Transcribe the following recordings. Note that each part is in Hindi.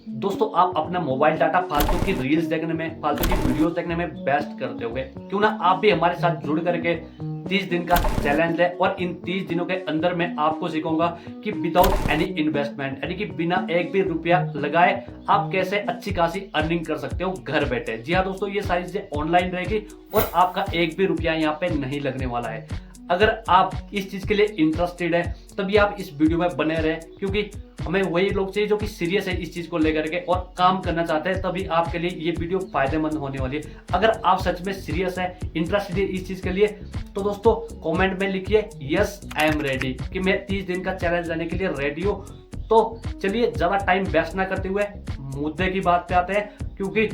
दोस्तों आप अपना मोबाइल डाटा फालतू की रील्स देखने में, फालतू की वीडियोस देखने में वेस्ट करते होगे, क्यों ना आप भी हमारे साथ जुड़ करके 30 दिन का चैलेंज है और इन 30 दिनों के अंदर मैं आपको सिखाऊंगा कि विदाउट एनी इन्वेस्टमेंट, यानी कि बिना एक भी रुपया लगाए आप कैसे अच्छी खासी अर्निंग कर सकते हो घर बैठे। जी हाँ दोस्तों, ये सारी चीजें ऑनलाइन रहेगी और आपका एक भी रुपया यहाँ पे नहीं लगने वाला है। अगर आप इस चीज के लिए इंटरेस्टेड है तभी आप इस वीडियो में बने रहे, क्योंकि हमें वही लोग चाहिए जो कि सीरियस है इस चीज को लेकर के और काम करना चाहते हैं, तभी आपके लिए ये वीडियो फायदेमंद होने वाली है। अगर आप सच में सीरियस है, इंटरेस्टेड है इस चीज के लिए, तो दोस्तों कमेंट में लिखिए यस आई एम रेडी, कि मैं 30 दिन का चैलेंज लेने के लिए रेडी हूँ। तो चलिए ज्यादा टाइम वेस्ट ना करते हुए मुद्दे की बात पे आते हैं, क्योंकि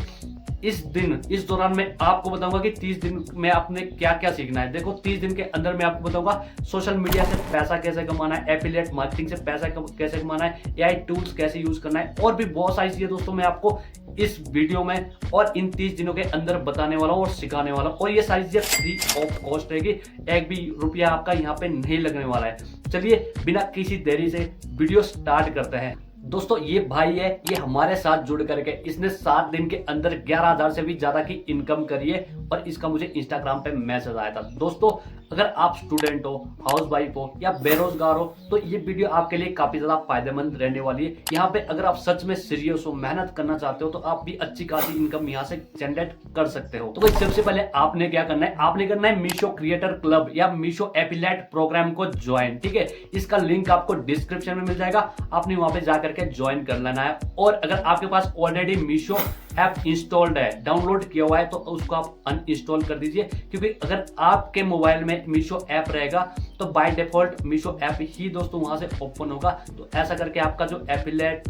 इस दौरान मैं आपको बताऊंगा कि 30 दिन में आपने क्या क्या सीखना है। देखो 30 दिन के अंदर मैं आपको बताऊंगा सोशल मीडिया से पैसा कैसे कमाना है, एफिलिएट मार्केटिंग से पैसा कैसे कमाना है, एआई टूल्स कैसे यूज करना है, और भी बहुत सारी चीजें दोस्तों मैं आपको इस वीडियो में और इन 30 दिनों के अंदर बताने वाला हूं और सिखाने वाला हूं। और ये सारी चीजें फ्री ऑफ कॉस्ट रहेगी, एक भी रुपया आपका यहाँ पे नहीं लगने वाला है। चलिए बिना किसी देरी से वीडियो स्टार्ट करते हैं। दोस्तों ये भाई है, ये हमारे साथ जुड़ करके इसने 7 दिन के अंदर 11,000 से भी ज्यादा की इनकम करी है और इसका मुझे इंस्टाग्राम पे मैसेज आया था। दोस्तों अगर आप स्टूडेंट हो, हाउस वाइफ हो या बेरोजगार हो तो ये वीडियो आपके लिए काफी ज्यादा फायदेमंद रहने वाली है। यहाँ पे अगर आप सच में सीरियस हो, मेहनत करना चाहते हो, तो आप भी अच्छी खासी इनकम यहाँ से जनरेट कर सकते हो। तो भाई सबसे पहले आपने क्या करना है, आपने करना है मीशो क्रिएटर क्लब या मीशो एफिलिएट प्रोग्राम को ज्वाइन। ठीक है, इसका लिंक आपको डिस्क्रिप्शन में मिल जाएगा, आपने वहां पे जाकर के ज्वाइन कर लेना है। और अगर आपके पास ऑलरेडी मीशो ऐप इंस्टॉल्ड है, डाउनलोड किया हुआ है, तो उसको आप अनइंस्टॉल कर दीजिए, क्योंकि अगर आपके मोबाइल में मीशो ऐप रहेगा तो बाय डिफॉल्ट मीशो ऐप ही दोस्तों वहां से ओपन होगा। तो ऐसा करके आपका जो एफिलिएट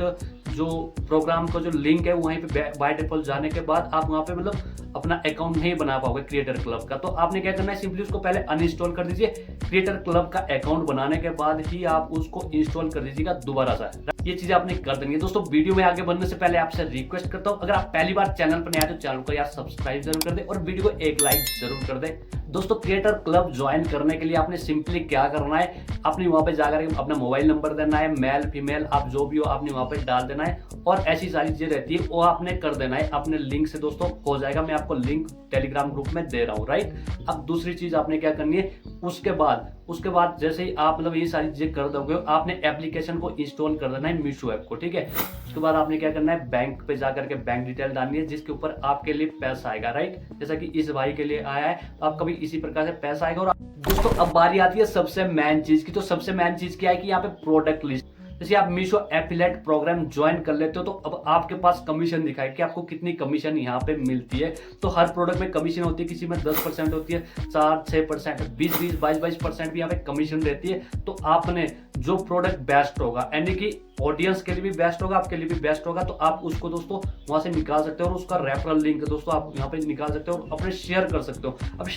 जो प्रोग्राम का जो लिंक है वहीं पे बाय डिफॉल्ट जाने के बाद आप वहां पे मतलब अपना अकाउंट नहीं बना पाओगे क्रिएटर क्लब का। तो आपने क्या करना है, सिंपली उसको पहले अनइंस्टॉल कर दीजिए। क्रिएटर क्लब का अकाउंट बनाने के बाद ही आप उसको इंस्टॉल कर दीजिएगा दोबारा से। ये चीजें आपने कर देंगे। दोस्तों वीडियो में आगे बढ़ने से पहले आपसे रिक्वेस्ट करता हूं, अगर आप पहली बार चैनल पर नए आए तो चैनल को यार सब्सक्राइब जरूर कर दे और वीडियो को एक लाइक जरूर कर दे। दोस्तों क्रिएटर क्लब ज्वाइन करने के लिए आपने सिंपली क्या करना है, आपने वहां पे जाकर अपना मोबाइल नंबर देना है, मेल फीमेल आप जो भी हो आपने वहां पे डाल देना है, और ऐसी सारी चीजें रहती है वो आपने कर देना है। अपने लिंक से दोस्तों हो जाएगा, मैं आपको लिंक टेलीग्राम ग्रुप में दे रहा हूँ, राइट। अब दूसरी चीज आपने क्या करनी है, उसके बाद जैसे ही आप मतलब ये सारी चीजें कर दोगे, आपने एप्लीकेशन को इंस्टॉल कर देना है मीशो ऐप को। ठीक है, उसके बाद आपने क्या करना है, बैंक पे जाकर के बैंक डिटेल डालनी है जिसके ऊपर आपके लिए पैसा आएगा, राइट। जैसा कि इस भाई के लिए आया है, तो आपका भी इसी प्रकार से पैसा आएगा। और दोस्तों अब बारी आती है सबसे मेन चीज की। तो सबसे मेन चीज क्या है कि यहाँ पे प्रोडक्ट लिस्ट, जैसे आप मीशो एफिलिएट प्रोग्राम ज्वाइन कर लेते हो तो अब आपके पास कमीशन दिखाए कि आपको कितनी कमीशन यहाँ पे मिलती है। तो हर प्रोडक्ट में कमीशन होती है, किसी में 10% होती है, 4-6%, 20-20, 22% भी यहाँ पे कमीशन रहती है। तो आपने जो प्रोडक्ट बेस्ट होगा, यानी कि ऑडियंस के लिए भी बेस्ट होगा, आपके लिए भी बेस्ट होगा, तो आप उसको दोस्तों वहां से निकाल सकते हो और उसका रेफरल लिंक दोस्तों आप यहाँ पे निकाल सकते हो और अपने शेयर कर सकते हो। अब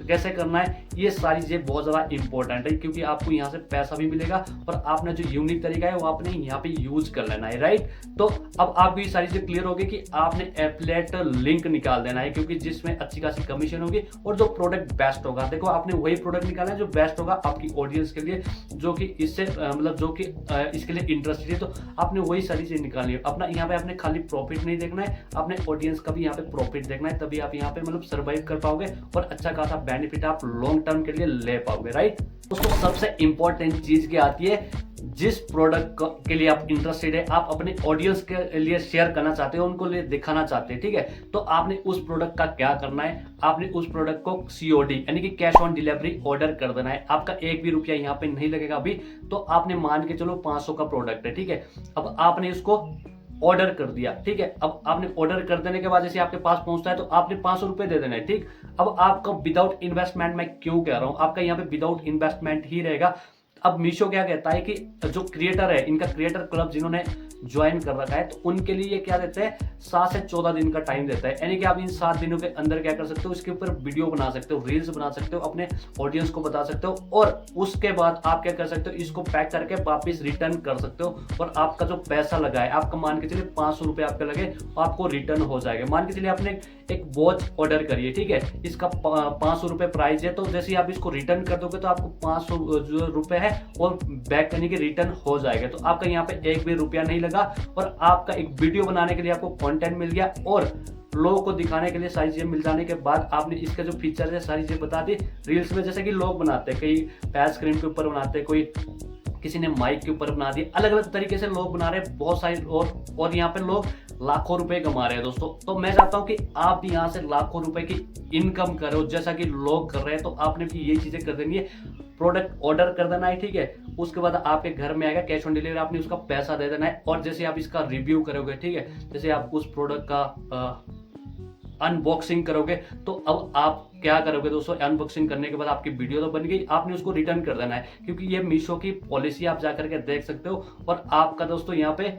कैसे करना है, ये सारी चीजें बहुत ज्यादा इंपॉर्टेंट है, क्योंकि आपको यहाँ से पैसा भी मिलेगा और आपने जो यूनिक तरीका है वो आपने यहाँ पे यूज कर लेना है, राइट। तो अब आपको ये सारी चीजें क्लियर होगी कि आपने एफिलिएट लिंक निकाल देना है, क्योंकि जिसमें अच्छी खासी कमीशन होगी और जो प्रोडक्ट बेस्ट होगा। देखो आपने वही प्रोडक्ट निकाला है जो बेस्ट होगा आपकी ऑडियंस के लिए, जो कि इससे मतलब जो कि इसके लिए इंटरेस्ट है। तो आपने वही सारी चीज निकालनी है। अपना यहाँ पे आपने खाली प्रॉफिट नहीं देखना है, आपने ऑडियंस का भी यहाँ पे प्रॉफिट देखना है, तभी आप यहाँ पे मतलब सर्वाइव कर पाओगे और अच्छा खासा बेनिफिट आप लॉन्ग टर्म के लिए ले पाओगे, राइट। दोस्तों सबसे इंपॉर्टेंट चीज क्या आती है, जिस प्रोडक्ट के लिए आप इंटरेस्टेड है, आप अपने ऑडियंस के लिए शेयर करना चाहते हो, उनको लिए दिखाना चाहते हैं, ठीक है, तो आपने उस प्रोडक्ट का क्या करना है, आपने उस प्रोडक्ट को COD यानी कि कैश ऑन डिलीवरी ऑर्डर कर देना है। आपका एक भी रुपया यहाँ पे नहीं लगेगा अभी। तो आपने मान के चलो 500 का प्रोडक्ट है, ठीक है, अब आपने इसको ऑर्डर कर दिया, ठीक है। अब आपने ऑर्डर कर देने के बाद जैसे आपके पास पहुंचता है तो आपने 500 रुपए दे देना है, ठीक। अब आपका विदाउट इन्वेस्टमेंट, मैं क्यों कह रहा हूं, आपका यहाँ पे विदाउट इन्वेस्टमेंट ही रहेगा। अब मीशो क्या कहता है कि जो क्रिएटर है, इनका क्रिएटर क्लब जिन्होंने ज्वाइन कर रखा है, तो उनके लिए क्या देते हैं, 7 से 14 दिन का टाइम देता है। यानी कि आप इन 7 दिनों के अंदर क्या कर सकते हो, इसके ऊपर वीडियो बना सकते हो, रील्स बना सकते हो, अपने ऑडियंस को बता सकते हो, और उसके बाद आप क्या कर सकते हो, इसको पैक करके वापस रिटर्न कर सकते हो। और आपका जो पैसा लगा है, आपका मान के चलिए 500 रुपए आपके लगे, आपको रिटर्न हो जाएगा। मान के चलिए आपने एक वॉच ऑर्डर करी है, ठीक है, इसका 500 रुपए प्राइस है, तो जैसे ही आप इसको रिटर्न कर दोगे तो आपको 500 जो रुपए है और बैक करने के रिटर्न हो जाएगा। तो आपका यहाँ पे एक भी रुपया नहीं लगेगा, लगा और आपका एक वीडियो बनाने के लिए आपको कंटेंट मिल गया और लोगों को दिखाने के लिए सारी चीजें मिल जाने के बाद आपने इसका जो फीचर है सारी चीजें बता दी रील्स में। जैसे कि लोग बनाते हैं, कई पैच स्क्रीन के ऊपर बनाते हैं, कोई किसी ने माइक के ऊपर बना दिया, अलग अलग तरीके से लोग बना रहे हैं बहुत सारे और यहाँ पे लोग लाखों रुपए कमा रहे हैं दोस्तों। तो मैं चाहता हूँ कि आप भी यहाँ से लाखों रुपए की इनकम करो जैसा कि लोग कर रहे हैं। तो आपने भी ये चीजें कर देनी है, प्रोडक्ट ऑर्डर कर देना है, ठीक है, उसके बाद आपके घर में आएगा, कैश ऑन डिलीवरी, आपने उसका पैसा दे देना है और जैसे आप इसका रिव्यू करोगे, ठीक है, जैसे आप उस प्रोडक्ट का अनबॉक्सिंग करोगे तो अब आप क्या करोगे दोस्तों, अनबॉक्सिंग करने के बाद आपकी वीडियो तो बन गई, आपने उसको रिटर्न कर देना है क्योंकि ये मीशो की पॉलिसी आप जाकर के देख सकते हो। और आपका दोस्तों यहाँ पे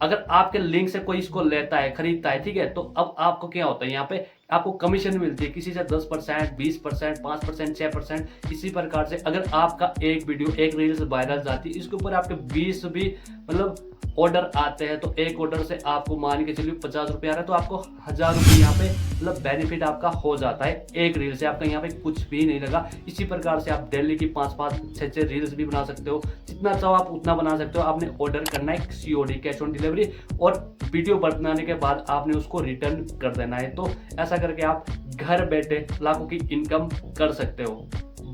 अगर आपके लिंक से कोई इसको लेता है, खरीदता है, ठीक है, तो अब आपको क्या होता है, यहाँ पे आपको कमीशन मिलती है, किसी से 10%, 20%, 5%, 6%, इसी प्रकार से अगर आपका एक वीडियो, एक रील्स वायरल जाती है, इसके ऊपर आपके 20 भी मतलब ऑर्डर आते हैं तो एक ऑर्डर से आपको मान के चलिए 50 रुपये आ रहा है तो आपको 1000 रुपये यहाँ पे मतलब बेनिफिट आपका हो जाता है एक रील से, आपका यहाँ पे कुछ भी नहीं लगा। इसी प्रकार से आप डेली की 5-5, 6-6 रील्स भी बना सकते हो, जितना चाहो आप उतना बना सकते हो। आपने ऑर्डर करना है COD, कैश ऑन डिलीवरी, और वीडियो बनाने के बाद आपने उसको रिटर्न कर देना है। तो ऐसा करके आप घर बैठे लाखों की इनकम कर सकते हो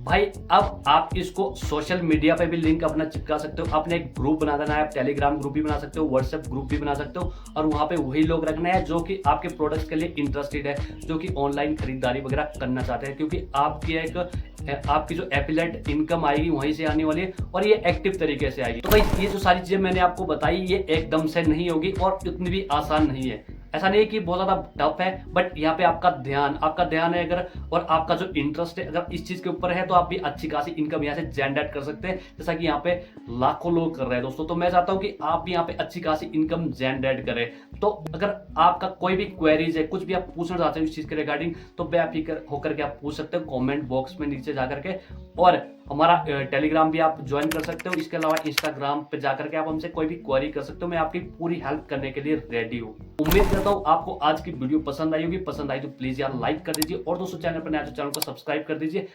भाई। अब आप इसको सोशल मीडिया पे भी लिंक अपना चिपका सकते हो, अपने एक ग्रुप बना देना है, आप टेलीग्राम ग्रुप भी बना सकते हो, व्हाट्सएप ग्रुप भी बना सकते हो और वहां पे वही लोग रखना है जो कि आपके प्रोडक्ट्स के लिए इंटरेस्टेड है, जो कि ऑनलाइन खरीदारी वगैरह करना चाहते हैं, क्योंकि आपकी जो एफिलिएट इनकम आएगी वहीं से आने वाली है और ये एक्टिव तरीके से आएगी। तो भाई ये जो सारी चीजें मैंने आपको बताई ये एकदम से नहीं होगी और इतनी भी आसान नहीं है। ऐसा नहीं है कि बहुत ज्यादा टफ है, बट यहाँ पे आपका ध्यान है अगर और आपका जो इंटरेस्ट है अगर इस चीज के ऊपर है तो आप भी अच्छी खासी इनकम यहाँ से जनरेट कर सकते हैं, जैसा कि यहाँ पे लाखों लोग कर रहे हैं दोस्तों। तो मैं चाहता हूँ कि आप भी यहाँ पे अच्छी खासी इनकम जनरेट करें। तो अगर आपका कोई भी क्वेरीज है, कुछ भी आप पूछना चाहते हो इस चीज के रिगार्डिंग, तो बेफिक्र होकर के आप पूछ सकते हो कॉमेंट बॉक्स में नीचे जाकर के, और हमारा टेलीग्राम भी आप ज्वाइन कर सकते हो। इसके अलावा इंस्टाग्राम पे जाकर के आप हमसे कोई भी क्वेरी कर सकते हो, मैं आपकी पूरी हेल्प करने के लिए रेडी हूँ। उम्मीद करता हूँ आपको आज की वीडियो पसंद आई होगी। पसंद आई तो प्लीज यार लाइक कर दीजिए और दोस्तों चैनल पर नया तो चैनल को सब्सक्राइब कर दीजिए।